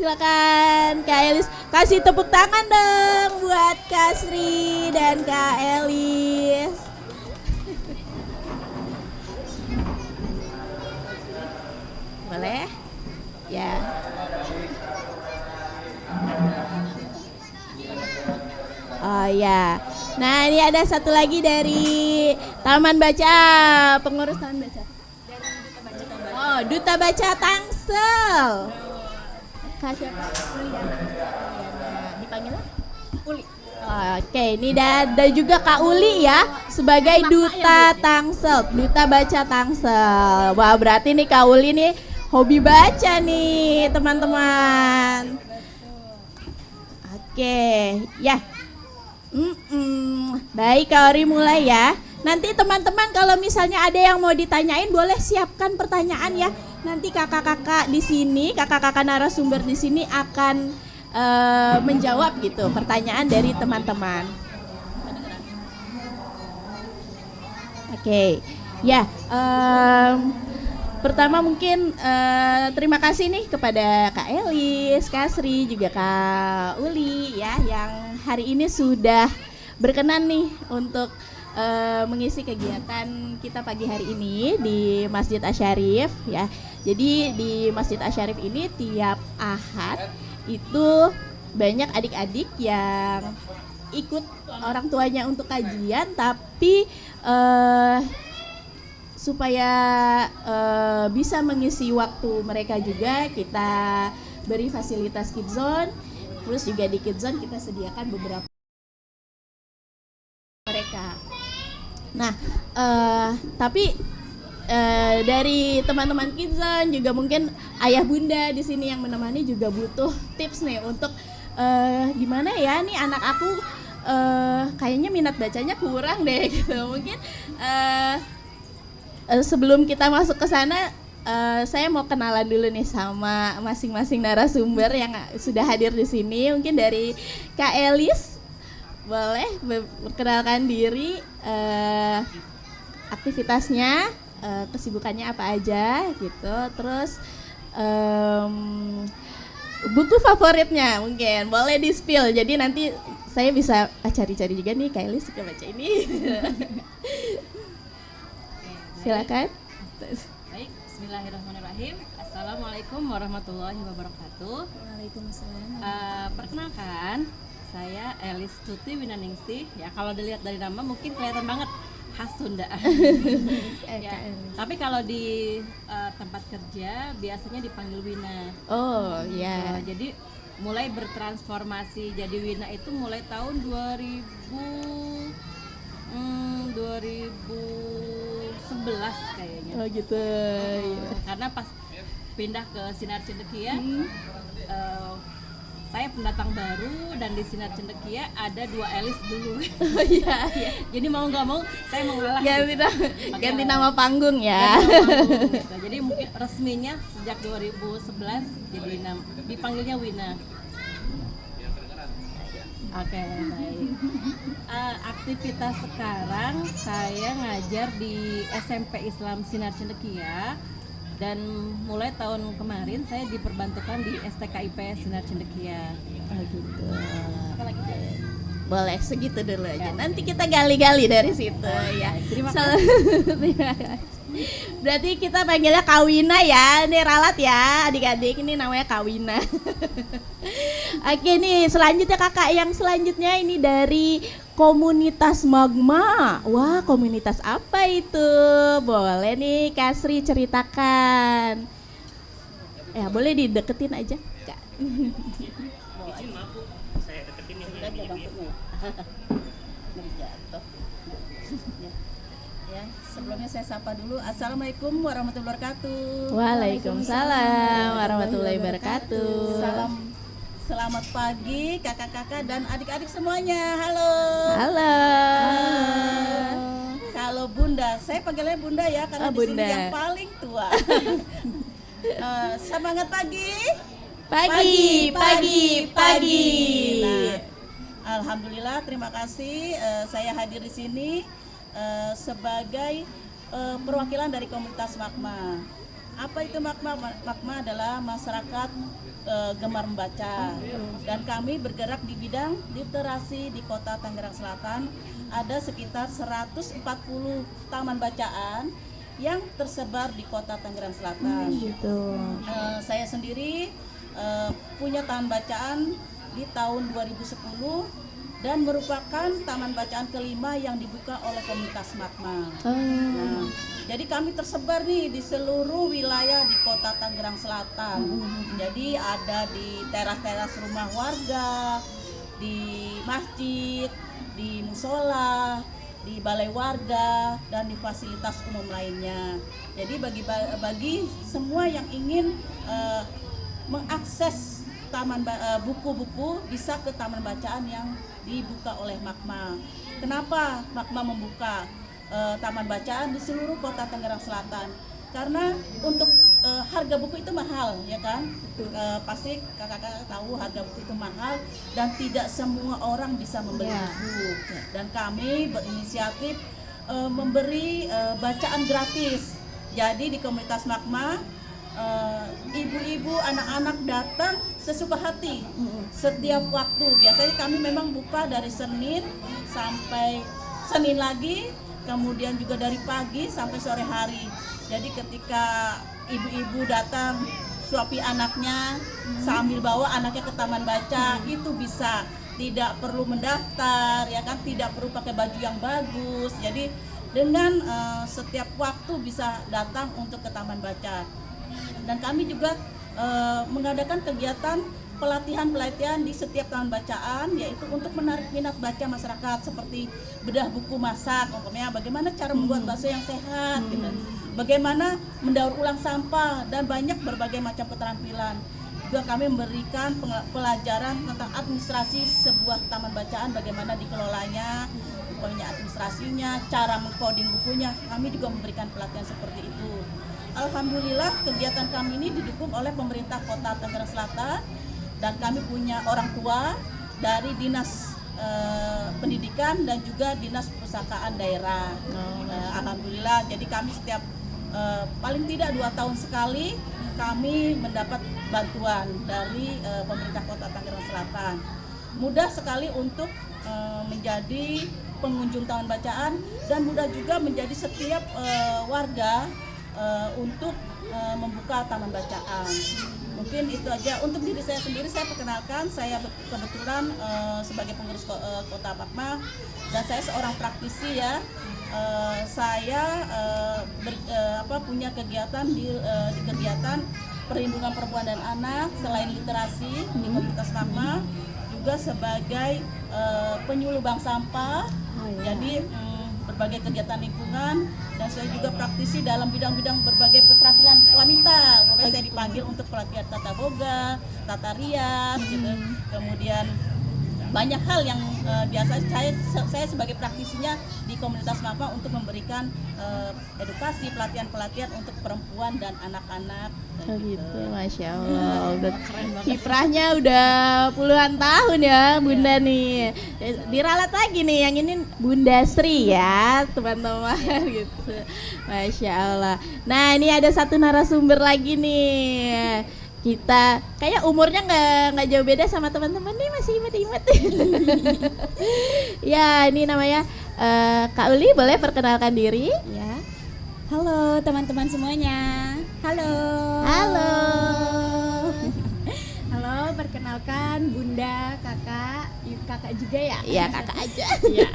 Silakan Kak Elis, kasih tepuk tangan dong buat Kak Sri dan Kak Elis. Boleh? Ya. Oh ya. Nah, ini ada satu lagi dari Taman Baca, pengurus Taman Baca. Oh, Duta Baca Tangsel. Kak siapa? Dipanggil Uli. Oke, ini ada juga Kak Uli ya sebagai Duta Tangsel, Duta Baca Tangsel. Wah, berarti nih Kak Uli nih hobi baca nih, teman-teman. Oke, ya. Baik, Kak Ori mulai ya. Nanti teman-teman kalau misalnya ada yang mau ditanyain boleh siapkan pertanyaan ya. Nanti kakak-kakak di sini, kakak-kakak narasumber di sini akan menjawab gitu pertanyaan dari teman-teman. Oke, ya. Pertama mungkin terima kasih nih kepada Kak Elis, Kak Sri, juga Kak Uli ya yang hari ini sudah berkenan nih untuk mengisi kegiatan kita pagi hari ini di Masjid Asyarif ya. Jadi di Masjid Asyarif ini tiap Ahad itu banyak adik-adik yang ikut orang tuanya untuk kajian, tapi supaya bisa mengisi waktu mereka juga kita beri fasilitas kidzone. Terus juga di kidzone kita sediakan beberapa mereka. Nah, tapi dari teman-teman kidzone juga mungkin ayah bunda di sini yang menemani juga butuh tips nih untuk gimana ya nih anak aku kayaknya minat bacanya kurang deh gitu. Mungkin sebelum kita masuk ke sana, saya mau kenalan dulu nih sama masing-masing narasumber yang sudah hadir di sini. Mungkin dari Kak Elis, boleh perkenalkan diri, aktivitasnya, kesibukannya apa aja gitu. Terus buku favoritnya mungkin boleh di-spill. Jadi nanti saya bisa cari-cari juga nih Kak Elis suka baca ini. Silakan. Baik, bismillahirrahmanirrahim. Assalamualaikum warahmatullahi wabarakatuh. Waalaikumsalam. Perkenalkan, saya Elis Tuti Winaningsih. Ya, kalau dilihat dari nama mungkin kelihatan banget khas Sunda. Ya, tapi kalau di tempat kerja biasanya dipanggil Wina. Oh ya. Jadi mulai bertransformasi jadi Wina itu mulai tahun 2011 kayaknya. Oh gitu. Karena pas pindah ke Sinar Cendekia, saya pendatang baru dan di Sinar Cendekia ada 2 Elis dulu. Oh iya. Jadi mau nggak mau saya mau ngalah. Ganti nama panggung ya. Ganti nama panggung, gitu. Jadi mungkin resminya sejak 2011 jadi dipanggilnya Wina. Oke, baik. Aktivitas sekarang saya ngajar di SMP Islam Sinar Cendekia dan mulai tahun kemarin saya diperbantukan di STKIP Sinar Cendekia. Oh gitu. Boleh segitu dulu aja. Nanti kita gali-gali dari situ ya. Terima kasih. Berarti kita panggilnya Kawina ya. Ini ralat ya adik-adik, ini namanya Kawina. Oke nih, selanjutnya kakak yang selanjutnya ini dari komunitas Magma. Wah, komunitas apa itu? Boleh nih Kak Sri ceritakan. Ya boleh dideketin aja Kak. Saya deketin ini. Ya, sebelumnya saya sapa dulu. Assalamualaikum warahmatullahi wabarakatuh. Waalaikumsalam warahmatullahi wabarakatuh. Salam, selamat pagi kakak-kakak dan adik-adik semuanya. Halo. Halo. Kalau Bunda, saya panggilnya Bunda ya karena di sini Bunda. yang paling tua. Semangat pagi. Pagi. Nah, alhamdulillah, terima kasih saya hadir di sini sebagai perwakilan dari komunitas Magma. Apa itu Magma? Magma adalah masyarakat gemar membaca. Dan kami bergerak di bidang literasi di Kota Tangerang Selatan. Ada sekitar 140 taman bacaan yang tersebar di Kota Tangerang Selatan. Gitu. Saya sendiri punya taman bacaan di tahun 2010 dan merupakan taman bacaan kelima yang dibuka oleh komunitas Magma. Nah, jadi kami tersebar nih di seluruh wilayah di Kota Tangerang Selatan. Jadi ada di teras-teras rumah warga, di masjid, di musola, di balai warga, dan di fasilitas umum lainnya. Jadi bagi semua yang ingin mengakses buku-buku bisa ke taman bacaan yang dibuka oleh Magma. Kenapa Magma membuka taman bacaan di seluruh Kota Tangerang Selatan? Karena untuk harga buku itu mahal, ya kan? Pasti kakak-kakak tahu harga buku itu mahal dan tidak semua orang bisa membeli buku. Dan kami berinisiatif memberi bacaan gratis. Jadi di komunitas Magma, ibu-ibu, anak-anak datang sesuka hati setiap waktu. Biasanya kami memang buka dari Senin sampai Senin lagi, kemudian juga dari pagi sampai sore hari. Jadi ketika ibu-ibu datang suapi anaknya sambil bawa anaknya ke taman baca, itu bisa, tidak perlu mendaftar, ya kan, tidak perlu pakai baju yang bagus. Jadi dengan setiap waktu bisa datang untuk ke taman baca. Dan kami juga mengadakan kegiatan pelatihan di setiap taman bacaan, yaitu untuk menarik minat baca masyarakat, seperti bedah buku masak, umpamanya bagaimana cara membuat bakso yang sehat, gitu. Bagaimana mendaur ulang sampah, dan banyak berbagai macam keterampilan. Juga kami memberikan pelajaran tentang administrasi sebuah taman bacaan, bagaimana dikelolanya, umpamanya administrasinya, cara mengcoding bukunya. Kami juga memberikan pelatihan seperti itu. Alhamdulillah kegiatan kami ini didukung oleh pemerintah Kota Tangerang Selatan, dan kami punya orang tua dari Dinas Pendidikan dan juga Dinas Perpustakaan daerah. Alhamdulillah, jadi kami setiap paling tidak 2 tahun sekali kami mendapat bantuan dari pemerintah Kota Tangerang Selatan. Mudah sekali untuk menjadi pengunjung taman bacaan, dan mudah juga menjadi setiap warga untuk membuka taman bacaan. Mungkin itu aja untuk diri saya sendiri. Saya perkenalkan, saya kebetulan sebagai pengurus Kota Magma, dan saya seorang praktisi, ya. Saya punya kegiatan di kegiatan perlindungan perempuan dan anak. Selain literasi di komunitas Magma, juga sebagai penyuluh bank sampah. Jadi berbagai kegiatan lingkungan, dan saya juga praktisi dalam bidang-bidang berbagai keterampilan wanita. Pokoknya saya dipanggil untuk pelatihan tata boga, tata rias, gitu. Kemudian banyak hal yang biasa saya sebagai praktisinya di komunitas Magma untuk memberikan edukasi, pelatihan untuk perempuan dan anak-anak. Oh gitu, Masya Allah. Udah kiprahnya udah puluhan tahun ya Bunda nih. Diralat lagi nih, yang ini Bunda Sri ya teman-teman gitu. Masya Allah. Nah ini ada satu narasumber lagi nih. Kita kayak umurnya nggak jauh beda sama teman-teman nih, masih imut-imut. Ya ini namanya Kak Uli, boleh perkenalkan diri? Ya, halo teman-teman semuanya. Halo. Halo. Halo, perkenalkan Bunda, kakak juga ya? Iya kakak aja. Ya.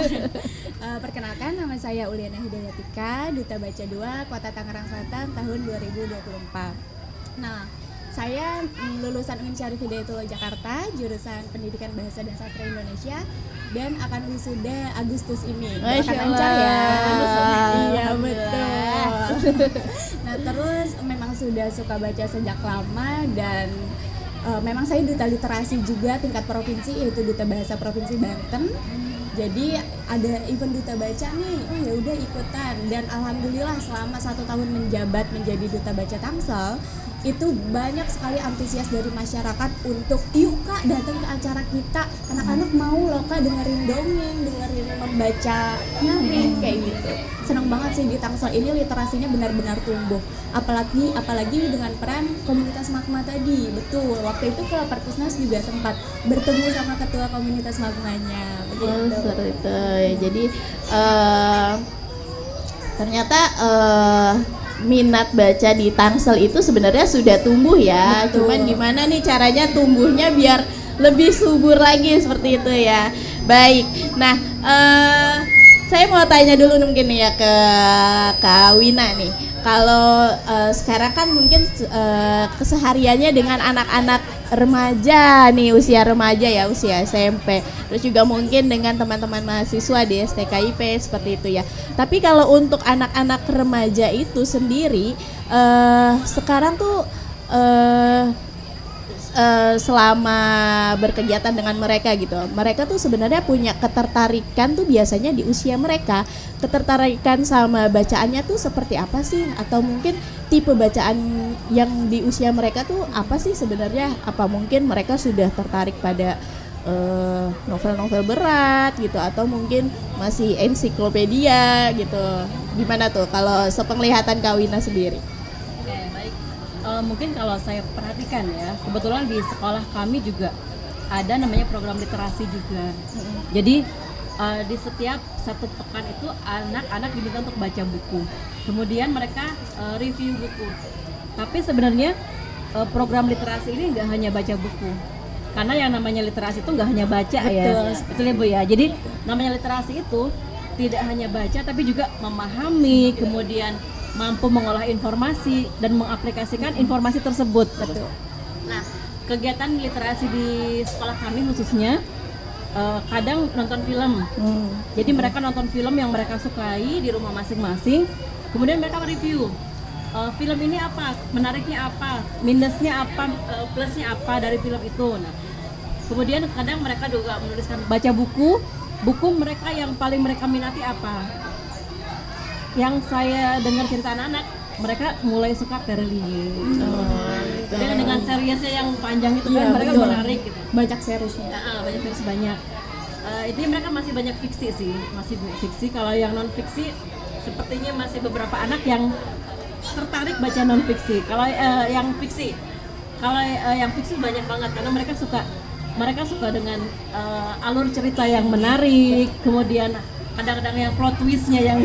Perkenalkan, nama saya Uliana Hidayatika, Duta Baca 2 Kota Tangerang Selatan tahun 2024. Nah, saya lulusan UIN Syarif Hidayatullah Jakarta, jurusan Pendidikan Bahasa dan Sastra Indonesia, dan akan wisuda Agustus ini. Masya Lancar ya. Allah. Iya betul. Nah terus memang sudah suka baca sejak lama, dan memang saya duta literasi juga tingkat provinsi, yaitu Duta Bahasa Provinsi Banten. Jadi ada event duta baca nih, oh ya udah ikutan, dan alhamdulillah selama 1 tahun menjabat menjadi duta baca Tangsel, itu banyak sekali antusias dari masyarakat untuk yuk Kak datang ke acara kita, anak-anak mau loh Kak dengerin dongeng, dengerin membaca nyaring kayak gitu. Senang banget sih di Tangsel ini literasinya benar-benar tumbuh, apalagi dengan peran komunitas Magma tadi. Betul, waktu itu ke Perpusnas juga sempat bertemu sama ketua komunitas Magmanya begitu. Seru itu ya. Jadi ternyata minat baca di Tangsel itu sebenarnya sudah tumbuh ya. Betul. Cuman gimana nih caranya tumbuhnya biar lebih subur lagi seperti itu ya. Baik. Nah, saya mau tanya dulu mungkin nih ya ke Kak Wina nih. Kalau sekarang kan mungkin kesehariannya dengan anak-anak remaja nih, usia remaja ya, usia SMP. Terus juga mungkin dengan teman-teman mahasiswa di STKIP seperti itu ya. Tapi kalau untuk anak-anak remaja itu sendiri sekarang tuh selama berkegiatan dengan mereka gitu, mereka tuh sebenarnya punya ketertarikan tuh biasanya di usia mereka. Ketertarikan sama bacaannya tuh seperti apa sih? Atau mungkin tipe bacaan yang di usia mereka tuh apa sih sebenarnya? Apa mungkin mereka sudah tertarik pada novel-novel berat gitu, atau mungkin masih ensiklopedia gitu? Gimana tuh kalau sepenglihatan Kak Wina sendiri? Oke, baik. Mungkin kalau saya perhatikan ya, kebetulan di sekolah kami juga ada namanya program literasi juga. Jadi di setiap satu pekan itu anak-anak diminta untuk baca buku. Kemudian mereka review buku. Tapi sebenarnya program literasi ini nggak hanya baca buku. Karena yang namanya literasi itu nggak hanya baca. Betul. Ya. Betul ya Bu ya. Jadi namanya literasi itu tidak hanya baca tapi juga memahami, kemudian mampu mengolah informasi dan mengaplikasikan informasi tersebut. Betul. Nah, kegiatan literasi di sekolah kami khususnya kadang nonton film. Jadi mereka nonton film yang mereka sukai di rumah masing-masing. Kemudian mereka review film ini apa, menariknya apa, minusnya apa, plusnya apa dari film itu. Nah, kemudian kadang mereka juga menuliskan baca buku mereka yang paling mereka minati apa. Yang saya dengar cerita anak-anak, mereka mulai suka Terelie. Dan dengan seriesnya yang panjang itu kan mereka betul. menarik gitu. Banyak seriesnya. Banyak series banyak. Itu mereka masih banyak fiksi sih, masih fiksi. Kalau yang non fiksi, sepertinya masih beberapa anak yang tertarik baca non fiksi. Kalau yang fiksi, yang fiksi banyak banget karena mereka suka dengan alur cerita yang menarik, kemudian kadang-kadang yang plot twistnya yang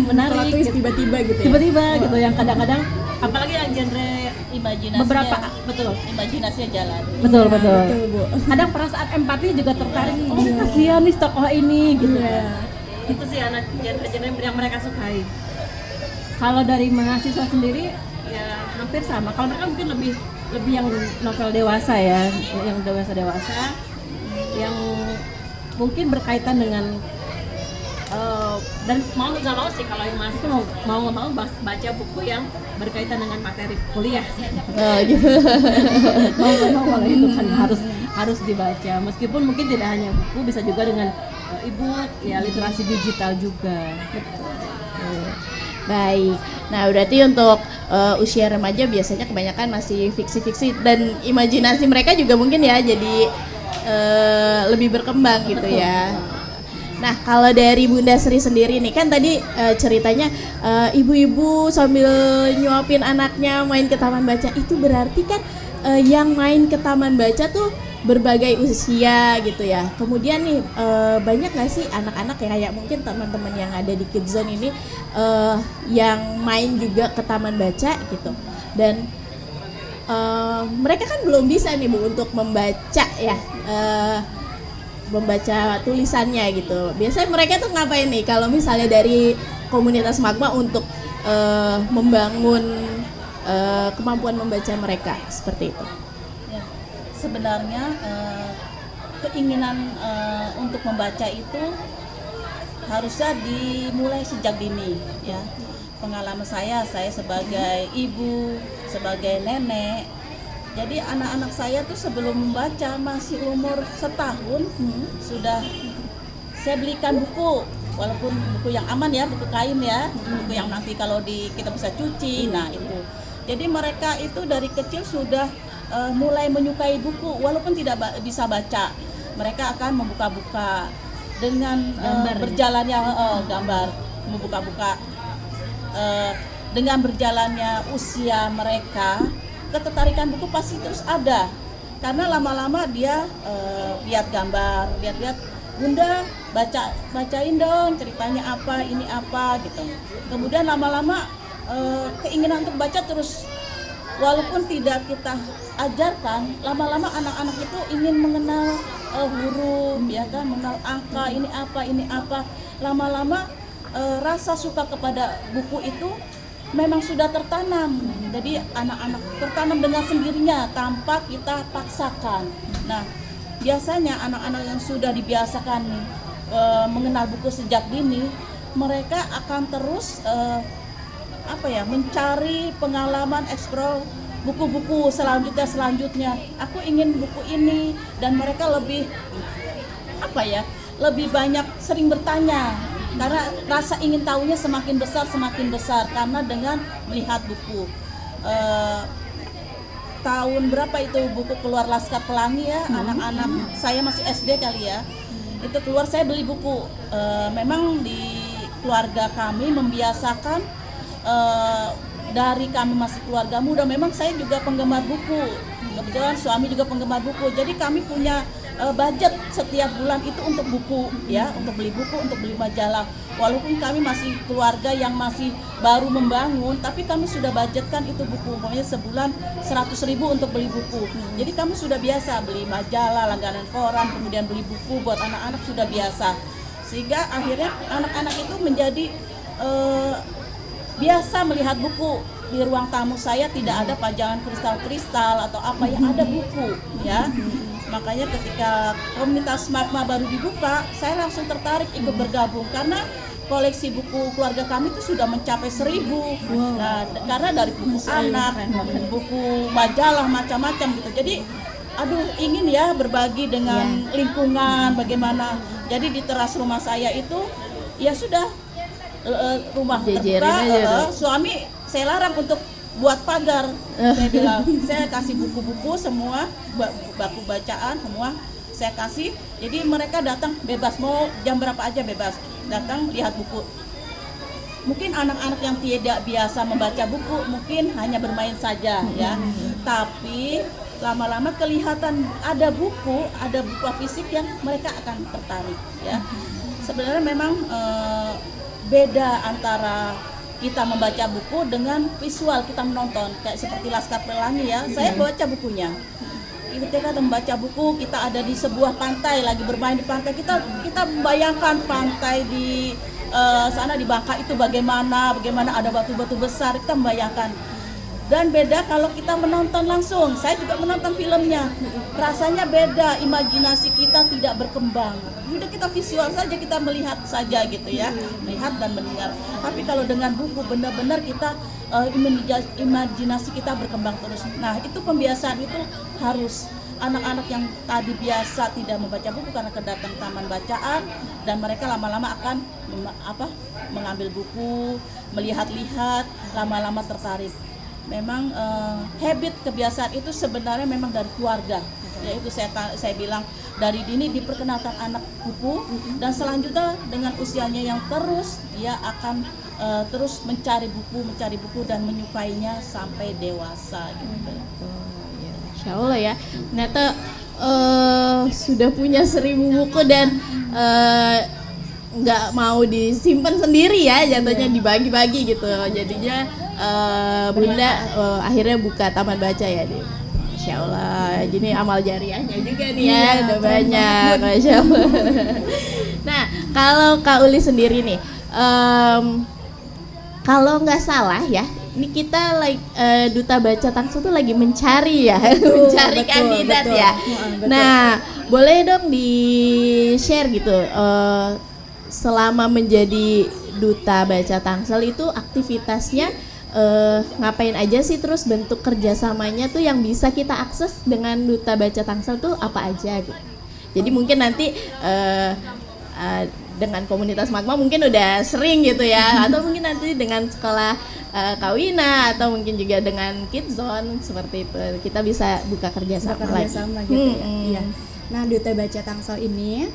menarik, Plot twist gitu. tiba-tiba gitu ya. Tiba-tiba gitu, yang kadang-kadang apalagi yang genre Imajinasinya, beberapa betul imajinasinya jalan. betul Betul, Bu. kadang perasaan empati juga tertarik, oh kasihan nih tokoh ini gitu. Iya. Itu sih anak genre-genre yang mereka sukai. Kalau dari mahasiswa sendiri ya hampir sama. Kalau mereka mungkin lebih yang novel dewasa ya, yang dewasa yang mungkin berkaitan dengan dan mau nggak mau sih kalau yang mahasiswa mau nggak mau baca buku yang berkaitan dengan materi kuliah sih. Gitu. Mau nggak mau kalau itu kan harus dibaca, meskipun mungkin tidak hanya buku, bisa juga dengan e-book ya, literasi digital juga. Baik. Nah, berarti untuk usia remaja biasanya kebanyakan masih fiksi-fiksi dan imajinasi mereka juga mungkin ya jadi lebih berkembang gitu ya. Nah, kalau dari Bunda Sri sendiri nih, kan tadi ceritanya ibu-ibu sambil nyuapin anaknya main ke taman baca, itu berarti kan yang main ke taman baca tuh berbagai usia gitu ya. Kemudian nih banyak nggak sih anak-anak ya, kayak mungkin teman-teman yang ada di Kids Zone ini yang main juga ke taman baca gitu, dan mereka kan belum bisa nih Bu untuk membaca ya, membaca tulisannya gitu. Biasanya mereka tuh ngapain nih kalau misalnya dari komunitas Magma untuk membangun kemampuan membaca mereka seperti itu? Ya, sebenarnya keinginan untuk membaca itu harusnya dimulai sejak dini ya. Pengalaman saya sebagai ibu, sebagai nenek, jadi anak-anak saya tuh sebelum membaca masih umur setahun sudah saya belikan buku, walaupun buku yang aman ya, buku kain ya, buku yang nanti kalau kita bisa cuci. Nah itu Jadi mereka itu dari kecil sudah mulai menyukai buku walaupun tidak bisa baca. Mereka akan membuka-buka dengan berjalannya gambar, membuka-buka. Dengan berjalannya usia mereka, ketertarikan buku pasti terus ada. Karena lama-lama dia lihat gambar, lihat Bunda bacain dong ceritanya apa, ini apa gitu. Kemudian lama-lama keinginan untuk baca terus, walaupun tidak kita ajarkan, lama-lama anak-anak itu ingin mengenal huruf, ya kan, mengenal angka, ini apa. Lama-lama rasa suka kepada buku itu memang sudah tertanam. Jadi anak-anak tertanam dengan sendirinya tanpa kita paksakan. Nah, biasanya anak-anak yang sudah dibiasakan mengenal buku sejak dini, mereka akan terus mencari pengalaman, eksplor buku-buku selanjutnya. Aku ingin buku ini, dan mereka lebih lebih banyak sering bertanya. Karena rasa ingin tahunya semakin besar karena dengan melihat buku. Tahun berapa itu buku keluar Laskar Pelangi ya, anak-anak saya masih SD kali ya, itu keluar, saya beli buku. Memang di keluarga kami membiasakan, dari kami masih keluarga muda, memang saya juga penggemar buku, kebetulan suami juga penggemar buku, jadi kami punya budget setiap bulan itu untuk buku ya, untuk beli buku, untuk beli majalah. Walaupun kami masih keluarga yang masih baru membangun, tapi kami sudah budgetkan itu buku, pokoknya sebulan 100.000 untuk beli buku. Jadi kami sudah biasa beli majalah, langganan koran, kemudian beli buku buat anak-anak sudah biasa. Sehingga akhirnya anak-anak itu menjadi biasa melihat buku. Di ruang tamu saya tidak ada pajangan kristal-kristal atau apa, yang ada buku ya. Makanya ketika komunitas Magma baru dibuka, saya langsung tertarik ikut bergabung karena koleksi buku keluarga kami itu sudah mencapai 1.000. Nah, karena dari buku anak, buku majalah macam-macam gitu. Jadi ingin ya berbagi dengan lingkungan bagaimana. Jadi di teras rumah saya itu ya sudah rumah terbuka, suami saya larang untuk buat pagar. Saya bilang, saya kasih buku-buku semua, buku bacaan semua saya kasih. Jadi mereka datang bebas, mau jam berapa aja bebas datang lihat buku. Mungkin anak-anak yang tidak biasa membaca buku mungkin hanya bermain saja ya. Tapi lama-lama kelihatan ada buku fisik yang mereka akan tertarik ya. Sebenarnya memang beda antara kita membaca buku dengan visual, kita menonton kayak seperti Laskar Pelangi ya. Saya baca bukunya. Ketika kita membaca buku, kita ada di sebuah pantai, lagi bermain di pantai, kita membayangkan pantai di sana di Bangka itu bagaimana ada batu-batu besar, kita membayangkan. Dan beda kalau kita menonton langsung. Saya juga menonton filmnya, rasanya beda, imajinasi kita tidak berkembang. Udah kita visual saja, kita melihat saja gitu ya, melihat dan mendengar. Tapi kalau dengan buku benar-benar kita imajinasi kita berkembang terus. Nah, itu pembiasaan itu harus. Anak-anak yang tadi biasa tidak membaca buku karena kedatang taman bacaan, dan mereka lama-lama akan mengambil buku, melihat-lihat, lama-lama tertarik. Memang habit, kebiasaan itu sebenarnya memang dari keluarga. Yaitu saya bilang dari dini diperkenalkan anak buku, dan selanjutnya dengan usianya yang terus dia akan terus mencari buku dan menyukainya sampai dewasa gitu. Insya Allah ya, ternyata sudah punya 1.000 buku dan nggak mau disimpan sendiri ya, jatuhnya dibagi-bagi gitu. Jadinya Bunda akhirnya buka taman baca ya, Masya Allah. Jadi amal jariahnya juga nih ya, udah banyak, Masya Allah. Nah, kalau Kak Uli sendiri nih, kalau nggak salah ya, ini kita Duta Baca Tangsel tuh lagi mencari ya, mencari kandidat ya. Nah, boleh dong di-share gitu, selama menjadi Duta Baca Tangsel itu aktivitasnya ngapain aja sih, terus bentuk kerjasamanya tuh yang bisa kita akses dengan Duta Baca Tangsel tuh apa aja gitu. Jadi mungkin nanti dengan komunitas Magma mungkin udah sering gitu ya, atau mungkin nanti dengan sekolah Kawina atau mungkin juga dengan Kidzone seperti itu. Kita bisa buka kerjasama lagi. Gitu ya. Iya. Nah, Duta Baca Tangsel ini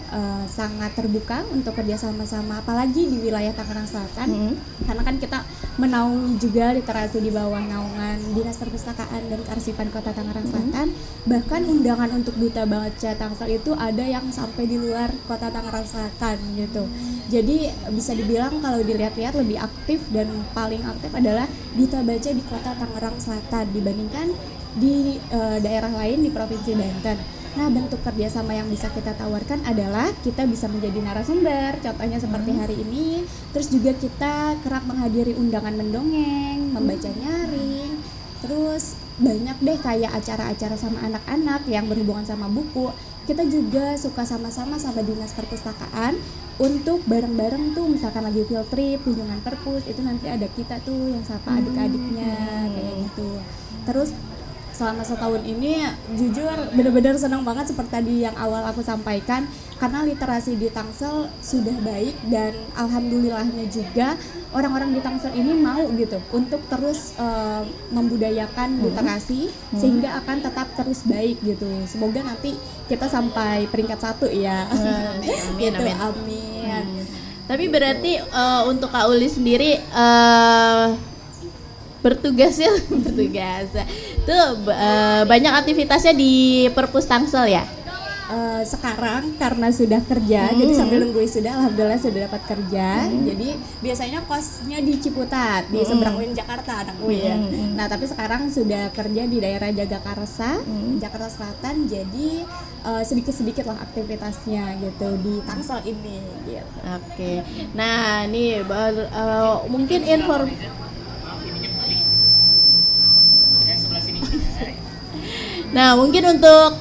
sangat terbuka untuk kerjasama sama, apalagi di wilayah Tangerang Selatan, karena kan kita menaungi juga literasi di bawah naungan Dinas Perpustakaan dan Kearsipan Kota Tangerang Selatan. Bahkan undangan untuk Duta Baca Tangsel itu ada yang sampai di luar Kota Tangerang Selatan gitu. Jadi bisa dibilang kalau dilihat-lihat lebih aktif dan paling aktif adalah Duta Baca di Kota Tangerang Selatan dibandingkan di daerah lain di Provinsi Banten. Nah, bentuk kerjasama yang bisa kita tawarkan adalah kita bisa menjadi narasumber, contohnya seperti hari ini. Terus juga kita kerap menghadiri undangan mendongeng, membaca nyaring. Terus banyak deh kayak acara-acara sama anak-anak yang berhubungan sama buku. Kita juga suka sama-sama sama Dinas Perpustakaan untuk bareng-bareng tuh misalkan lagi field trip, kunjungan perpus, itu nanti ada kita tuh yang sapa adik-adiknya kayak gitu. Terus selama setahun ini jujur benar-benar senang banget seperti tadi yang awal aku sampaikan, karena literasi di Tangsel sudah baik dan alhamdulillahnya juga orang-orang di Tangsel ini mau gitu untuk terus membudayakan literasi sehingga akan tetap terus baik gitu. Semoga nanti kita sampai peringkat 1 ya. Amin, gitu, amin. amin. Tapi berarti untuk Kak Uli sendiri bertugas tuh banyak aktivitasnya di Perpus Tangsel ya. Sekarang karena sudah kerja, jadi sambil nunggu wisuda alhamdulillah sudah dapat kerja. Jadi biasanya kosnya di Ciputat, di seberang UIN Jakarta anak UIN. Nah, tapi sekarang sudah kerja di daerah Jagakarsa, Jakarta Selatan. Jadi sedikit-sedikit lah aktivitasnya gitu di Tangsel ini gitu. Oke. Nah, nih mungkin Nah, mungkin untuk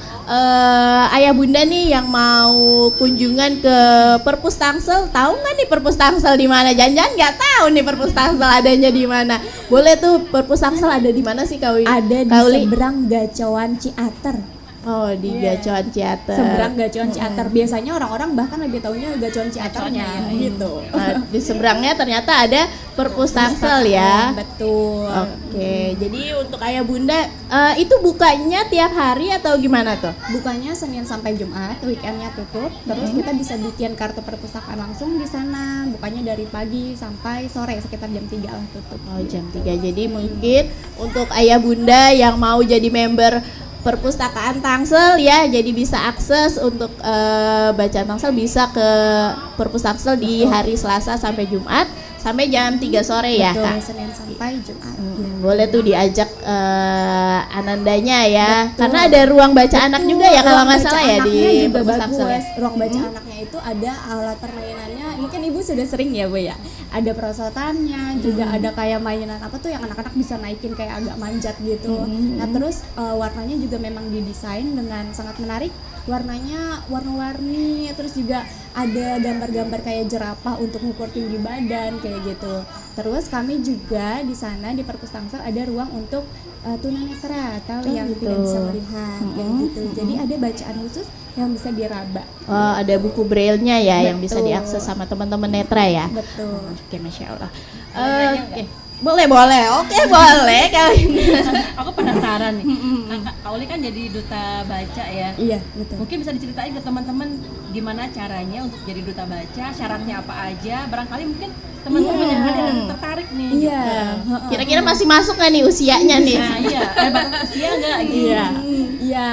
ayah bunda nih yang mau kunjungan ke Perpus Tangsel, tahu nggak nih Perpus Tangsel di mana? Jangan-jangan nggak tahu nih Perpus Tangsel adanya di mana? Boleh tuh Perpus Tangsel ada di mana sih Kak Uli? Ada di seberang Gacoan Ciater. Oh, di Gacoan Ciater. Seberang Gacoan Ciater. Biasanya orang-orang bahkan lebih taunya Gacoan Ciaternya gitu. Di seberangnya ternyata ada Perpus Tangsel ya. Betul. Oke, jadi untuk ayah bunda itu bukanya tiap hari atau gimana tuh? Bukanya Senin sampai Jumat, weekendnya tutup. Terus kita bisa bikin kartu perpustakaan langsung di sana. Bukanya dari pagi sampai sore sekitar jam 3 lah tutup. Oh, jam 3. Jadi mungkin untuk ayah bunda yang mau jadi member Perpustakaan Tangsel ya, jadi bisa akses untuk bacaan Tangsel bisa ke Perpus Tangsel di hari Selasa sampai Jumat sampai jam 3 sore ya. Betul, Kak? Senin sampai Jumat. Boleh tuh diajak anandanya ya. Betul. Karena ada ruang baca anak juga ya kalau nggak salah ya di juga Perpus Tangsel ya. bagus. Ruang baca anaknya itu ada alat permainannya. Mungkin ibu sudah sering ya Bu ya. Ada perosotannya, juga ada kayak mainan apa tuh yang anak-anak bisa naikin kayak agak manjat gitu. Nah, terus warnanya juga memang didesain dengan sangat menarik. Warnanya warna-warni, terus juga ada gambar-gambar kayak jerapah untuk mengukur tinggi badan kayak gitu. Terus kami juga di sana di Perpus Tangsel ada ruang untuk tunanetra atau yang gitu. tidak bisa melihat kayak gitu. Jadi ada bacaan khusus yang bisa diraba. Oh, ada buku braille-nya ya yang bisa Betul. diakses sama teman-teman netra ya. Betul. Oke, Masya Allah. Oke. Boleh. Oke, boleh kali ini. Aku penasaran nih. Kak Uli kan jadi duta baca ya. Iya, betul. Mungkin bisa diceritain ke teman-teman gimana caranya untuk jadi duta baca, syaratnya apa aja. Barangkali mungkin teman-teman yang ada tertarik nih. Iya. Gitu. Kira-kira masih masuk nggak nih usianya nih? Nah, iya. Ada batas usia nggak? Gitu. Iya. Iya,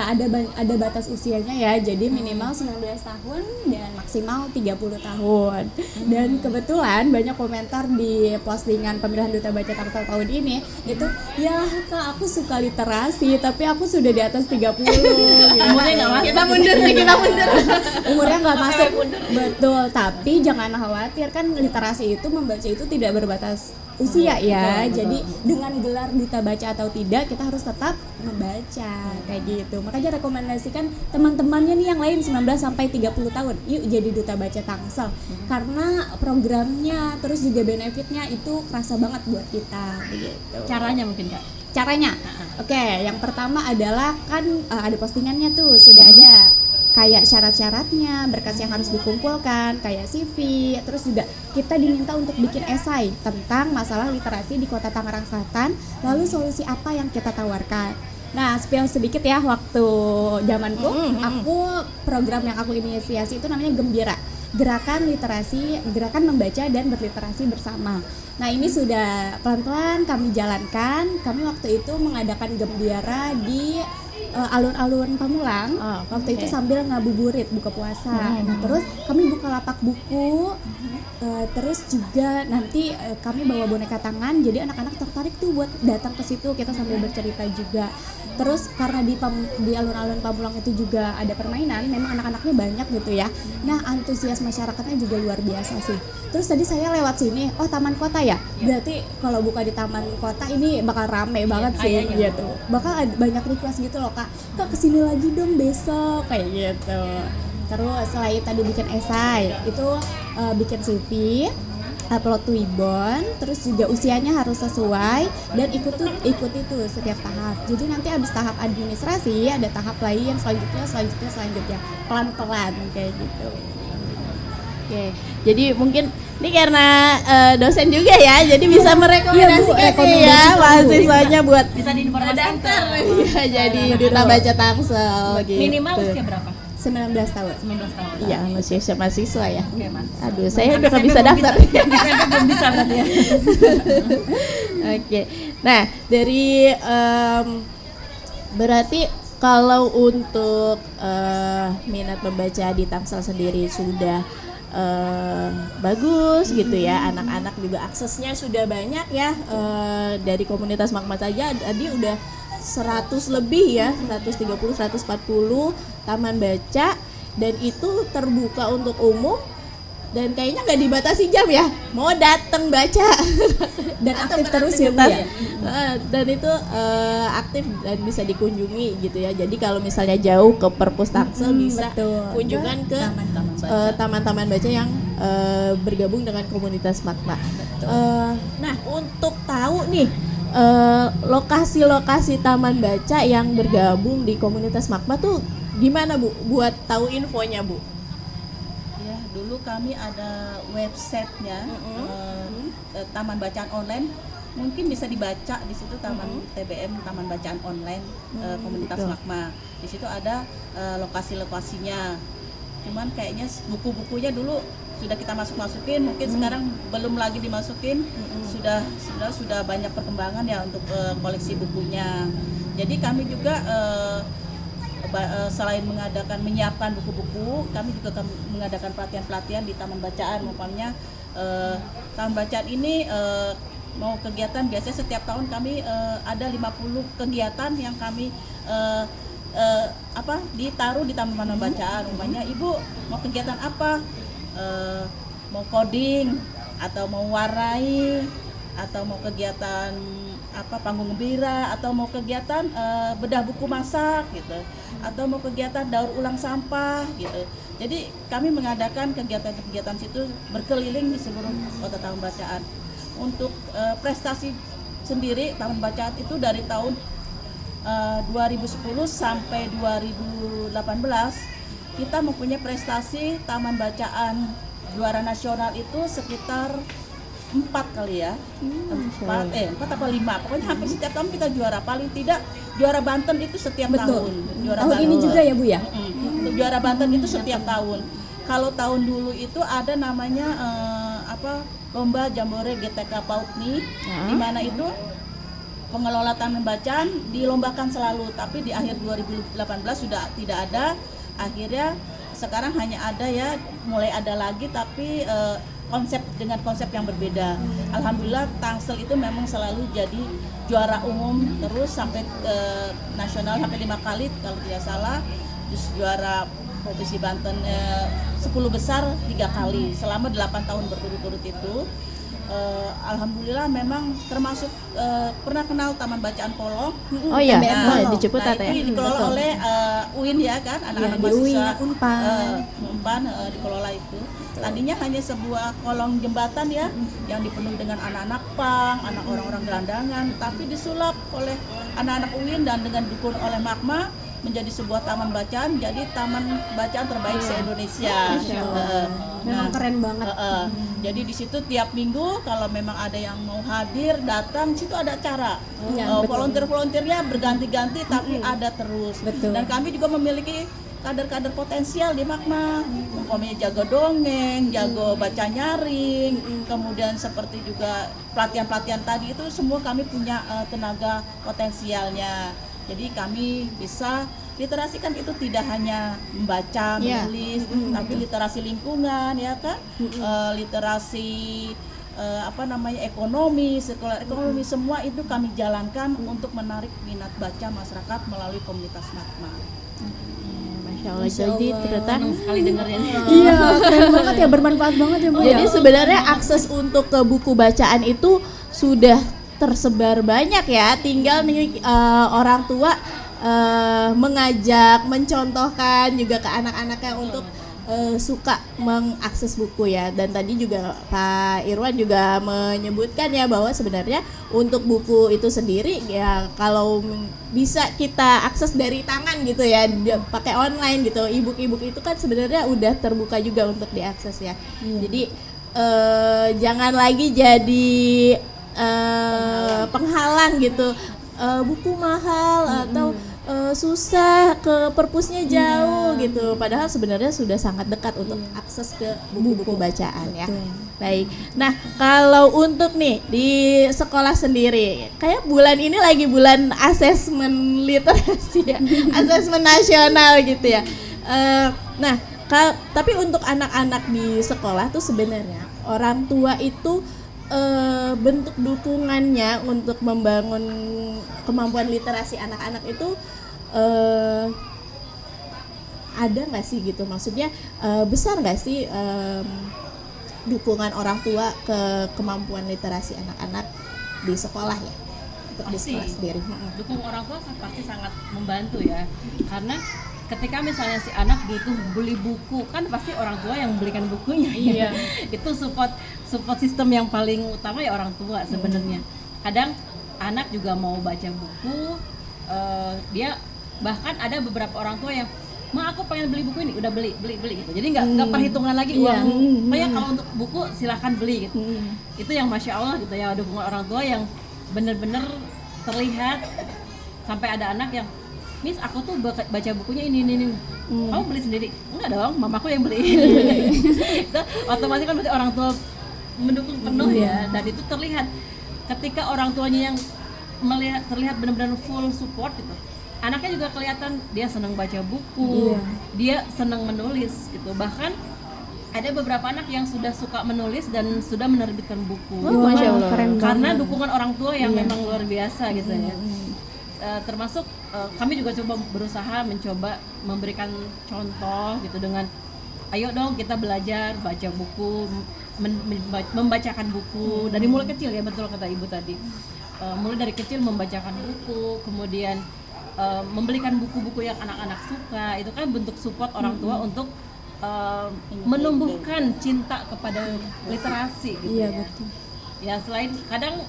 ada batas usianya ya. Jadi minimal 19 tahun dan maksimal 30 tahun. Dan kebetulan banyak komentar di postingan pemilihan duta baca Tangsel tahun ini itu, ya Kak, aku suka literasi tapi aku sudah di atas 30 gitu. Umurnya nggak masuk. Kita mundur. Umurnya nggak masuk. Betul, tapi jangan khawatir, kan literasi itu membaca itu tidak berbatas usia ya. Jadi dengan gelar duta baca atau tidak, kita harus tetap membaca kayak gitu. Makanya rekomendasikan teman-temannya nih yang lain 19 sampai 30 tahun, yuk jadi duta baca Tangsel. Karena programnya terus juga benefitnya itu kerasa banget buat kita gitu. Caranya mungkin Kak. Caranya, oke, yang pertama adalah kan ada postingannya tuh, sudah ada kayak syarat-syaratnya, berkas yang harus dikumpulkan, kayak CV, terus juga kita diminta untuk bikin esai tentang masalah literasi di Kota Tangerang Selatan, lalu solusi apa yang kita tawarkan. Nah, spill sedikit ya, waktu zamanku, aku program yang aku inisiasi itu namanya Gembira, gerakan literasi, gerakan membaca dan berliterasi bersama. Nah, ini sudah pelan-pelan kami jalankan. Kami waktu itu mengadakan Gembira di alun-alun Pamulang. Waktu itu sambil ngabuburit buka puasa. Nah, terus kami buka lapak buku. Terus juga nanti kami bawa boneka tangan, jadi anak-anak tertarik tuh buat datang ke situ, kita sambil bercerita juga. Terus karena di alun-alun Pamulang itu juga ada permainan, memang anak-anaknya banyak gitu ya. Nah, antusias masyarakatnya juga luar biasa sih. Terus tadi saya lewat sini, oh taman kota ya, berarti kalau buka di taman kota ini bakal rame banget sih gitu. Bakal banyak request gitu loh, kak kesini lagi dong besok kayak gitu. Terus selain tadi bikin esai, itu bikin CV, upload Twibbon, terus juga usianya harus sesuai dan ikuti tuh setiap tahap. Jadi nanti habis tahap administrasi ada tahap lain selanjutnya pelan-pelan kayak gitu. Oke, jadi mungkin ini karena dosen juga ya, jadi bisa merekomendasikan ya mahasiswanya buat Bisa diinformasikan daftar jadi duta baca Tangsel gitu. minimal usia berapa? 19 tahun. 19 tahun. Iya, usia mahasiswa ya. Oke, Mas. Aduh, saya udah nggak bisa daftar. Belum bisa berarti ya. Oke, nah dari berarti kalau untuk minat membaca di Tangsel sendiri sudah bagus gitu ya, anak-anak juga aksesnya sudah banyak ya, dari komunitas Magma saja tadi udah 100 lebih ya, 130, 140 taman baca, dan itu terbuka untuk umum dan kayaknya nggak dibatasi jam ya, mau datang baca Dan aktif terus ya, Bu ya. Dan itu aktif dan bisa dikunjungi gitu ya. Jadi kalau misalnya jauh ke Perpus Tangsel bisa kunjungan ke taman-taman baca yang bergabung dengan komunitas Magma. Nah, untuk tahu nih lokasi-lokasi taman baca yang bergabung di komunitas Magma tuh gimana, Bu? Buat tahu infonya, Bu. Ya, dulu kami ada websitenya, Taman Bacaan Online. Mungkin bisa dibaca di situ, Taman TBM, Taman Bacaan Online komunitas Magma. Di situ ada lokasi-lokasinya. Cuman kayaknya buku-bukunya dulu sudah kita masukin, mungkin sekarang belum lagi dimasukin. Sudah banyak perkembangan ya untuk koleksi bukunya. Jadi kami juga selain menyiapkan buku-buku, kami juga mengadakan pelatihan-pelatihan di taman bacaan. Umpamanya taman bacaan ini mau kegiatan, biasanya setiap tahun kami ada 50 kegiatan yang kami ditaruh di taman bacaan. Umpamanya ibu mau kegiatan apa, mau coding atau mau warai atau mau kegiatan panggung gembira atau mau kegiatan bedah buku masak gitu, atau mau kegiatan daur ulang sampah gitu. Jadi kami mengadakan kegiatan-kegiatan situ berkeliling di seluruh kota taman bacaan. Untuk prestasi sendiri taman bacaan itu dari tahun 2010 sampai 2018 kita mempunyai prestasi taman bacaan juara nasional itu sekitar 4 kali ya, 4 apa 5, pokoknya hampir setiap tahun kita juara. Paling tidak juara Banten itu setiap tahun. Tahun ini juga ya, Bu ya? Untuk juara Banten itu setiap tahun. Kalau tahun dulu itu ada namanya lomba Jambore GTK Pautni, di mana itu pengelola taman bacaan dilombakan selalu, tapi di akhir 2018 sudah tidak ada. Akhirnya sekarang hanya ada ya, mulai ada lagi tapi dengan konsep yang berbeda. Alhamdulillah Tangsel itu memang selalu jadi juara umum terus sampai nasional sampai 5 kali kalau tidak salah. Terus juara Provinsi Banten 10 besar 3 kali selama 8 tahun berturut-turut itu. Alhamdulillah memang termasuk pernah kenal Taman Bacaan Kolong. Oh iya, di Ciputat ya. Itu dikelola oleh UIN ya kan, anak-anak mahasiswa Unpan dikelola itu. Tadinya hanya sebuah kolong jembatan ya, yang dipenuhi dengan anak-anak pang, anak orang-orang gelandangan, tapi disulap oleh anak-anak UIN dan dengan didukung oleh Magma menjadi sebuah taman bacaan, jadi taman bacaan terbaik se-Indonesia. Memang keren banget. Jadi di situ tiap minggu kalau memang ada yang mau hadir datang, situ ada acara. Iya, betul. Volunteer-volunteernya berganti-ganti tapi ada terus. Betul. Dan kami juga memiliki kader-kader potensial di Magma, umpamanya jago dongeng, jago baca nyaring, kemudian seperti juga pelatihan-pelatihan tadi itu semua kami punya tenaga potensialnya. Jadi kami bisa literasi kan itu tidak hanya membaca, menulis, tapi literasi lingkungan ya kan, literasi ekonomi, sekolah ekonomi, semua itu kami jalankan untuk menarik minat baca masyarakat melalui komunitas Magma. Masya Allah, jadi ternyata Senang sekali dengarnya. Iya, keren banget ya, bermanfaat banget ya Bu. jadi sebenarnya akses untuk ke buku bacaan itu sudah tersebar banyak ya, tinggal nih orang tua mengajak, mencontohkan juga ke anak-anaknya untuk suka mengakses buku ya. Dan tadi juga Pak Irwan juga menyebutkan ya bahwa sebenarnya untuk buku itu sendiri ya kalau bisa kita akses dari tangan gitu ya, pakai online gitu, e-book itu kan sebenarnya udah terbuka juga untuk diakses ya. Jadi jangan lagi jadi penghalang gitu, buku mahal atau susah, ke perpusnya jauh gitu. Padahal sebenarnya sudah sangat dekat untuk akses ke buku-buku bacaan ya. Baik. Nah, kalau untuk nih di sekolah sendiri, kayak bulan ini lagi bulan asesmen literasi ya, asesmen nasional gitu ya. Nah, tapi untuk anak-anak di sekolah tuh sebenarnya orang tua itu bentuk dukungannya untuk membangun kemampuan literasi anak-anak itu ada nggak sih gitu, maksudnya besar nggak sih dukungan orang tua ke kemampuan literasi anak-anak di sekolah ya, untuk di sekolah sendiri? Dukung orang tua pasti sangat membantu ya, karena ketika misalnya si anak butuh beli buku kan pasti orang tua yang belikan bukunya ya. Itu support sistem yang paling utama ya orang tua sebenarnya. Kadang anak juga mau baca buku, dia bahkan ada beberapa orang tua yang aku pengen beli buku ini, udah beli gitu. Jadi nggak perhitungan lagi uang. Kayak kalau untuk buku silahkan beli gitu. Itu yang masya Allah gitu ya, dukungan orang tua yang bener-bener terlihat. Sampai ada anak yang, Miss, aku tuh baca bukunya ini. Kamu beli sendiri? Enggak dong, mamaku yang beli. Itu otomatis kan berarti orang tua mendukung penuh ya. Dan itu terlihat ketika orang tuanya yang terlihat benar-benar full support gitu. Anaknya juga kelihatan dia senang baca buku, dia senang menulis gitu. Bahkan ada beberapa anak yang sudah suka menulis dan sudah menerbitkan buku. Masya Allah. Karena dukungan orang tua yang memang luar biasa gitu ya. Termasuk kami juga coba berusaha mencoba memberikan contoh gitu dengan ayo dong kita belajar baca buku, membacakan buku dari mulai kecil ya, betul kata ibu tadi, mulai dari kecil membacakan buku, kemudian membelikan buku-buku yang anak-anak suka. Itu kan bentuk support orang tua untuk menumbuhkan cinta kepada literasi gitu. Betul. Ya selain kadang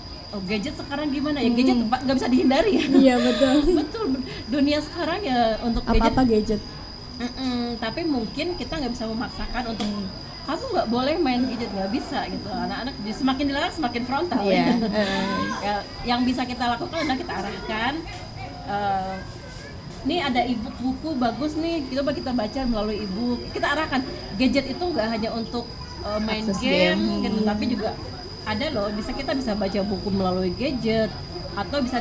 gadget sekarang gimana ya, gadget nggak bisa dihindari ya. Iya betul. Betul, dunia sekarang ya untuk Apa-apa gadget. Tapi mungkin kita nggak bisa memaksakan untuk kamu nggak boleh main gadget, nggak bisa gitu. Anak-anak semakin dilarang semakin frontal ya. Yang bisa kita lakukan adalah kita arahkan, nih ada e-book buku bagus nih, coba kita baca melalui e-book. Kita arahkan gadget itu nggak hanya untuk main game gitu, tapi juga ada loh, kita bisa baca buku melalui gadget, atau bisa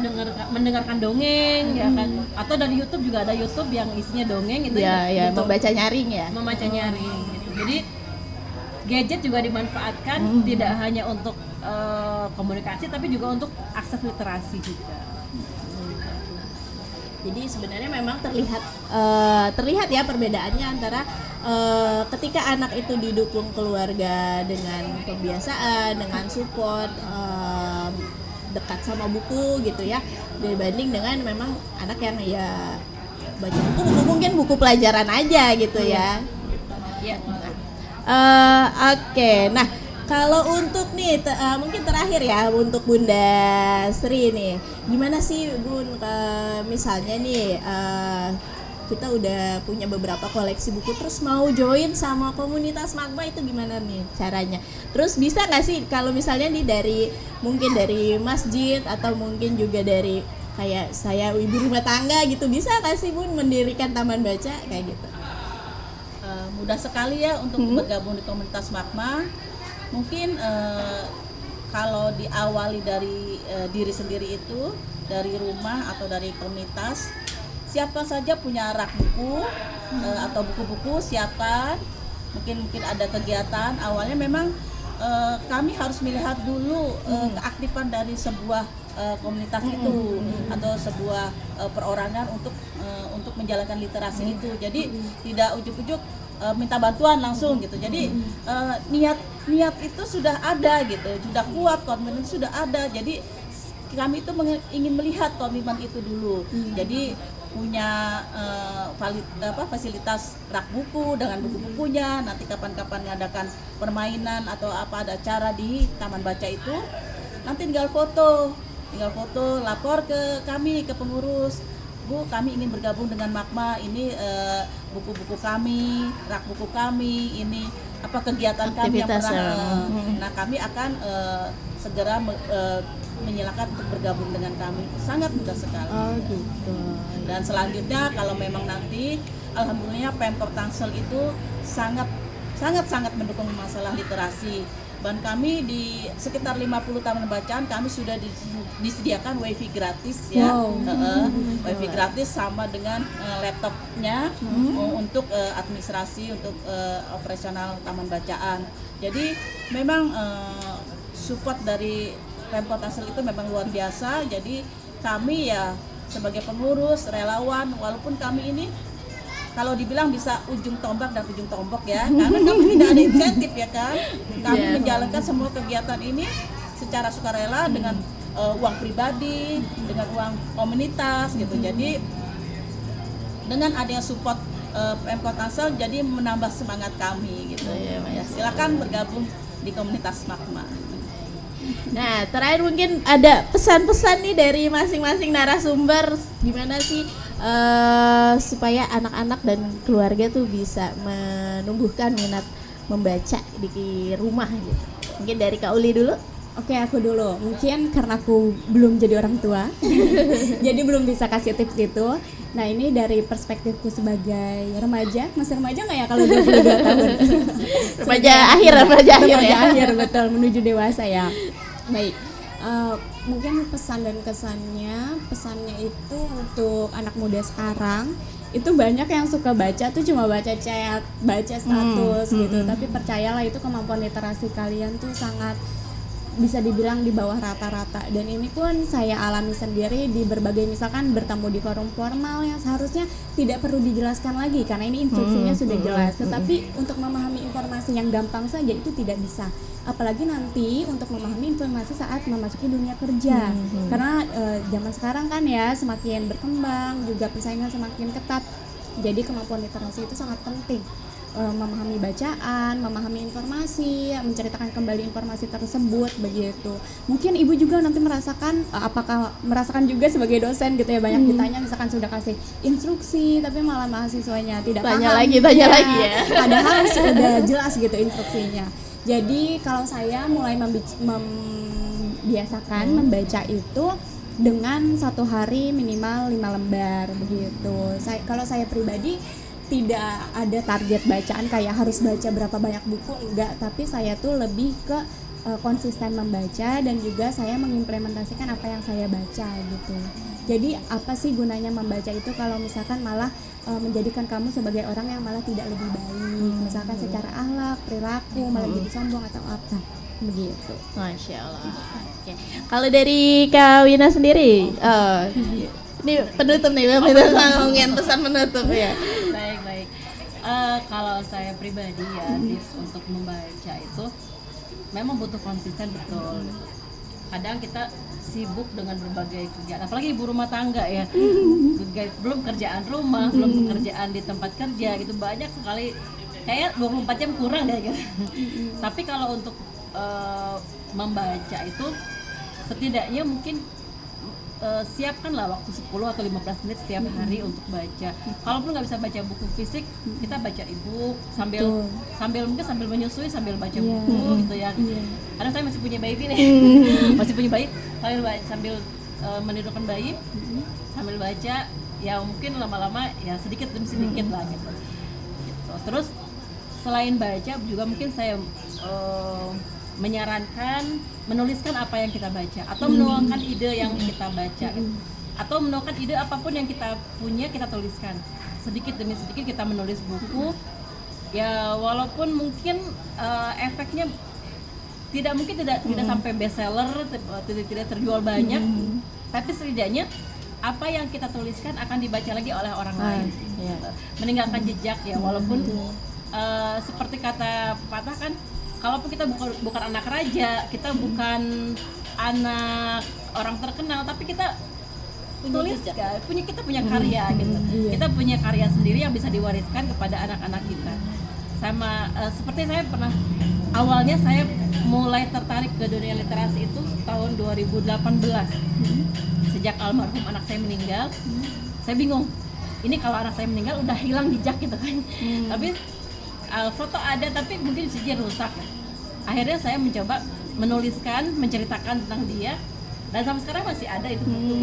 mendengarkan dongeng ya kan, atau dari YouTube juga ada YouTube yang isinya dongeng itu ya membaca nyaring ya, membaca nyaring gitu. Jadi gadget juga dimanfaatkan tidak hanya untuk komunikasi tapi juga untuk akses literasi juga. Jadi sebenarnya memang terlihat ya perbedaannya antara ketika anak itu didukung keluarga dengan pembiasaan, dengan support, dekat sama buku gitu ya, dibanding dengan memang anak yang ya baca buku mungkin buku pelajaran aja gitu ya. Oke. Nah, kalau untuk nih mungkin terakhir ya untuk Bunda Sri nih, gimana sih Bun, misalnya nih kita udah punya beberapa koleksi buku, terus mau join sama komunitas Magma itu gimana nih caranya? Terus bisa nggak sih kalau misalnya nih mungkin dari masjid atau mungkin juga dari kayak saya ibu rumah tangga gitu, bisa nggak sih Bun mendirikan taman baca kayak gitu? Mudah sekali ya untuk bergabung di komunitas Magma. Mungkin kalau diawali dari diri sendiri itu, dari rumah atau dari komunitas, siapa saja punya rak buku atau buku-buku siapkan. Mungkin ada kegiatan. Awalnya memang kami harus melihat dulu keaktifan dari sebuah komunitas itu atau sebuah perorangan untuk menjalankan literasi itu. Jadi tidak ujuk-ujuk minta bantuan langsung gitu. Jadi niat itu sudah ada gitu, sudah kuat, komitmen itu sudah ada. Jadi kami itu ingin melihat komitmen itu dulu. Jadi punya fasilitas rak buku dengan buku-bukunya. Nanti kapan-kapan ngadakan permainan atau apa ada acara di taman baca itu, nanti tinggal foto, lapor ke kami, ke pengurus. Bu, kami ingin bergabung dengan Magma, ini buku-buku kami, rak buku kami, ini apa kegiatan kami yang pernah. Nah, kami akan segera menyilakan untuk bergabung dengan kami. Sangat mudah sekali. Oh gitu. Dan selanjutnya kalau memang nanti, alhamdulillah Pemkab Tangsel itu sangat mendukung masalah literasi. Dan kami di sekitar 50 taman bacaan kami sudah disediakan wifi gratis ya. Wifi gratis sama dengan laptopnya untuk administrasi, untuk operasional taman bacaan. Jadi memang support dari Pemkab Tangsel itu memang luar biasa. Jadi kami ya sebagai pengurus, relawan, walaupun kami ini kalau dibilang bisa ujung tombak dan ujung tombok ya, karena kami tidak ada insentif ya kan. Kami menjalankan semua kegiatan ini secara sukarela dengan uang pribadi, dengan uang komunitas gitu. Jadi dengan adanya support Pemkab Tangsel jadi menambah semangat kami gitu. Ya, silakan bergabung di komunitas Magma. Nah, terakhir mungkin ada pesan-pesan nih dari masing-masing narasumber, gimana sih supaya anak-anak dan keluarga tuh bisa menumbuhkan minat membaca di rumah gitu. Mungkin dari Kak Uli dulu. Oke, aku dulu. Mungkin karena aku belum jadi orang tua, jadi belum bisa kasih tips gitu. Nah, ini dari perspektifku sebagai remaja. Masih remaja nggak ya kalau 22 tahun? Remaja akhir, betul, menuju dewasa ya. Baik, mungkin pesan dan pesannya itu untuk anak muda sekarang, itu banyak yang suka baca tuh cuma baca chat, baca status gitu. Tapi percayalah, itu kemampuan literasi kalian tuh sangat bisa dibilang di bawah rata-rata, dan ini pun saya alami sendiri di berbagai, misalkan bertemu di forum formal yang seharusnya tidak perlu dijelaskan lagi karena ini instruksinya sudah jelas, tetapi untuk memahami informasi yang gampang saja itu tidak bisa, apalagi nanti untuk memahami informasi saat memasuki dunia kerja. Karena zaman sekarang kan ya semakin berkembang, juga persaingan semakin ketat, jadi kemampuan literasi itu sangat penting. Memahami bacaan, memahami informasi, menceritakan kembali informasi tersebut begitu. Mungkin ibu juga nanti merasakan, apakah merasakan juga sebagai dosen gitu ya, banyak ditanya misalkan sudah kasih instruksi tapi malah mahasiswanya tidak tanya paham. Tanya lagi ya. Padahal sudah jelas gitu instruksinya. Jadi kalau saya mulai membiasakan membaca itu dengan satu hari minimal 5 lembar begitu. Kalau saya pribadi tidak ada target bacaan kayak harus baca berapa banyak buku, enggak, tapi saya tuh lebih ke konsisten membaca dan juga saya mengimplementasikan apa yang saya baca gitu. Jadi apa sih gunanya membaca itu kalau misalkan malah menjadikan kamu sebagai orang yang malah tidak lebih baik, misalkan secara akhlak, perilaku, malah jadi sombong atau apa begitu. Masya Allah. Oke. Kalau dari Kak Wina sendiri, ini penutup nih, kita ngomongin pesan penutup ya. Baik. Kalau saya pribadi ya, tips untuk membaca itu memang butuh konsisten, betul. Kadang kita sibuk dengan berbagai kerjaan, apalagi ibu rumah tangga ya, belum kerjaan rumah, belum pekerjaan di tempat kerja gitu, banyak sekali, kayak 24 jam kurang deh gitu. Tapi kalau untuk membaca itu setidaknya mungkin siapkanlah waktu 10 atau 15 menit setiap hari untuk baca. Kalaupun nggak bisa baca buku fisik, kita baca e-book sambil mungkin sambil menyusui, sambil baca buku gitu ya. Karena saya masih punya baby nih, masih punya bayi, sambil menidurkan bayi, sambil baca, ya mungkin lama-lama ya sedikit demi sedikit lah gitu. Terus selain baca juga mungkin saya menyarankan menuliskan apa yang kita baca atau menuangkan ide yang kita baca atau menuangkan ide apapun yang kita punya, kita tuliskan sedikit demi sedikit. Kita menulis buku ya, walaupun mungkin efeknya tidak sampai bestseller, tidak terjual banyak, tapi setidaknya apa yang kita tuliskan akan dibaca lagi oleh orang lain, meninggalkan jejak ya. Walaupun seperti kata pepatah kan, kalaupun kita bukan anak raja, kita bukan anak orang terkenal, tapi kita kita punya karya gitu. Kita punya karya sendiri yang bisa diwariskan kepada anak-anak kita. Sama seperti saya pernah, awalnya saya mulai tertarik ke dunia literasi itu tahun 2018. Sejak almarhum anak saya meninggal, saya bingung. Ini kalau anak saya meninggal udah hilang jejak gitu kan. Tapi foto ada tapi mungkin bisa rusak. Akhirnya saya mencoba menuliskan, menceritakan tentang dia, dan sampai sekarang masih ada itu buku.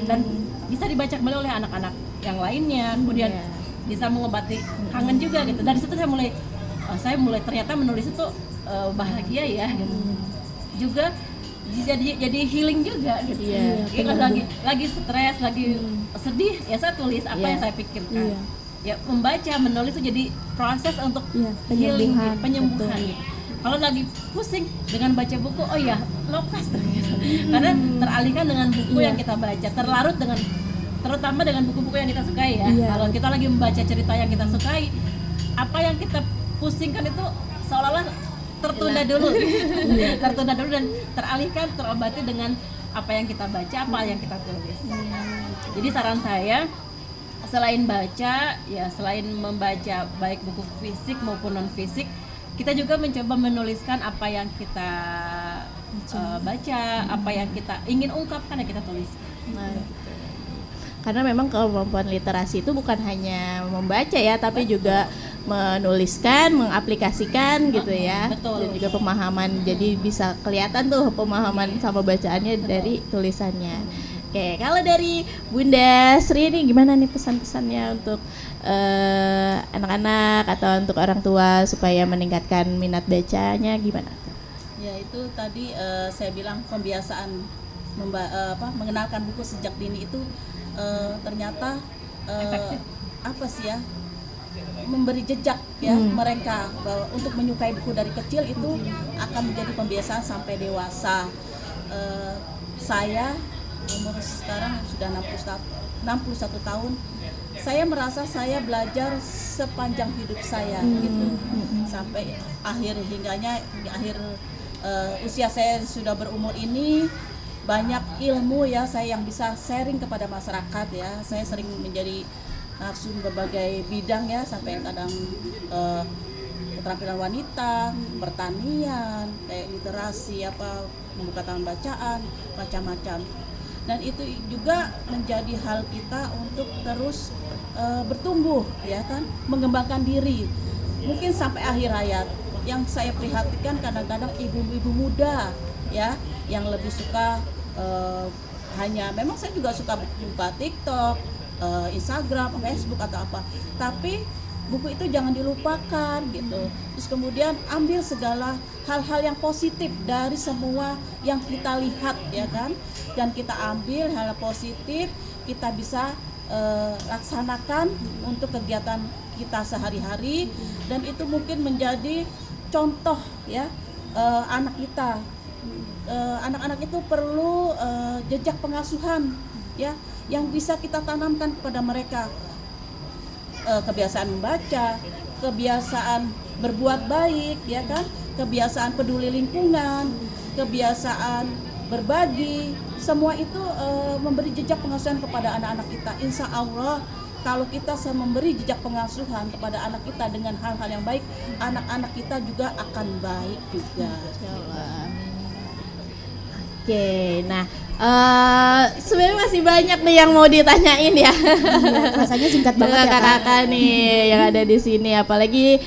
Dan bisa dibaca kembali oleh anak-anak yang lainnya. Kemudian bisa mengobati kangen juga gitu. Dari situ saya mulai ternyata menulis itu bahagia ya gitu. Juga jadi healing juga gitu. Kalau lagi stres, lagi sedih, ya saya tulis apa yang saya pikirkan. Ya membaca, menulis itu jadi proses untuk healing, penyembuhan. Kalau lagi pusing dengan baca buku, oh ya lepas tuh. Karena teralihkan dengan buku yang kita baca, terlarut dengan, terutama dengan buku-buku yang kita sukai ya. Kalau kita lagi membaca cerita yang kita sukai, apa yang kita pusingkan itu seolah-olah tertunda dulu, tertunda dulu dan teralihkan, terobati dengan apa yang kita baca, apa yang kita tulis. Jadi saran saya, selain baca, ya selain membaca baik buku fisik maupun non fisik, kita juga mencoba menuliskan apa yang kita baca, apa yang kita ingin ungkapkan, yang kita tulis. Karena memang kemampuan literasi itu bukan hanya membaca ya, tapi juga menuliskan, mengaplikasikan gitu ya. Betul. Dan juga pemahaman, jadi bisa kelihatan tuh pemahaman sama bacaannya dari tulisannya. Oke, kalau dari Bunda Sri ini gimana nih pesan-pesannya untuk anak-anak atau untuk orang tua supaya meningkatkan minat bacanya gimana? Ya itu tadi saya bilang pembiasaan mengenalkan buku sejak dini itu ternyata apa sih ya, memberi jejak ya mereka bahwa untuk menyukai buku dari kecil itu akan menjadi pembiasaan sampai dewasa. Saya umur sekarang sudah 61 tahun. Saya merasa saya belajar sepanjang hidup saya gitu. Sampai di akhir usia saya sudah berumur ini, banyak ilmu ya saya yang bisa sharing kepada masyarakat ya. Saya sering menjadi narsum berbagai bidang ya, sampai kadang keterampilan wanita, pertanian, kayak literasi, membuka taman bacaan, macam-macam. Dan itu juga menjadi hal kita untuk terus bertumbuh ya kan, mengembangkan diri mungkin sampai akhir hayat. Yang saya perhatikan kadang-kadang ibu-ibu muda ya yang lebih suka memang saya juga suka buka TikTok, Instagram, Facebook atau apa, tapi buku itu jangan dilupakan gitu. Terus kemudian ambil segala hal-hal yang positif dari semua yang kita lihat ya kan, dan kita ambil hal positif, kita bisa laksanakan untuk kegiatan kita sehari-hari, dan itu mungkin menjadi contoh ya anak kita. Anak-anak itu perlu jejak pengasuhan ya yang bisa kita tanamkan kepada mereka. Kebiasaan membaca, kebiasaan berbuat baik ya kan, kebiasaan peduli lingkungan, kebiasaan berbagi, semua itu memberi jejak pengasuhan kepada anak-anak kita. Insya Allah kalau kita memberi jejak pengasuhan kepada anak kita dengan hal-hal yang baik, anak-anak kita juga akan baik juga. Oke, nah sebenarnya masih banyak nih yang mau ditanyain ya. Rasanya singkat banget ya Kak. Kakak-kakak nih yang ada di sini, apalagi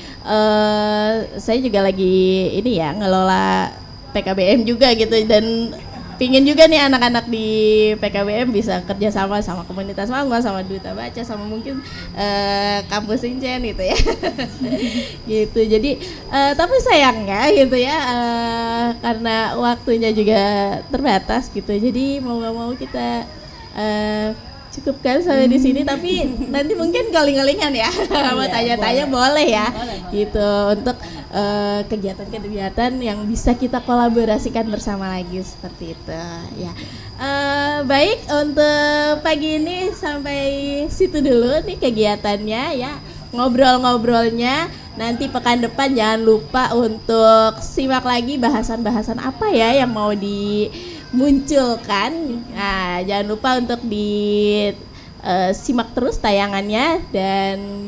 saya juga lagi ini ya ngelola PKBM juga gitu, dan pingin juga nih anak-anak di PKBM bisa kerja sama sama komunitas mama, sama Duta Baca, sama mungkin kampus Sincen gitu ya. Gitu. Jadi tapi sayangnya gitu ya karena waktunya juga terbatas gitu. Jadi mau nggak mau kita cukupkan sampai di sini, tapi nanti mungkin galing-galingan ya. Mau tanya-tanya boleh ya. Gitu untuk kegiatan-kegiatan yang bisa kita kolaborasikan bersama lagi seperti itu ya. Baik, untuk pagi ini sampai situ dulu nih kegiatannya ya, ngobrol-ngobrolnya. Nanti pekan depan jangan lupa untuk simak lagi bahasan-bahasan apa ya yang mau dimunculkan. Nah, jangan lupa untuk simak terus tayangannya, dan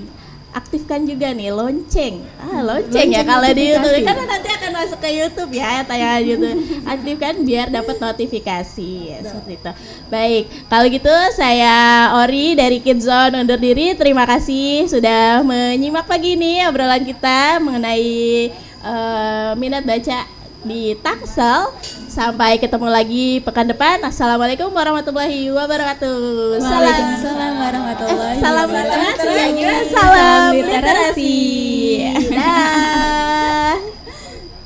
aktifkan juga nih lonceng. Lonceng ya kalau di YouTube, karena nanti akan masuk ke YouTube ya tayangan YouTube. Aktifkan biar dapat notifikasi seperti itu. Baik, kalau gitu saya Ori dari Kidzone undur diri. Terima kasih sudah menyimak pagi ini obrolan kita mengenai minat baca di Tangsel. Sampai ketemu lagi pekan depan. Assalamualaikum warahmatullahi wabarakatuh. Waalaikumsalam warahmatullahi Salam wabarakatuh. literasi. Salam literasi.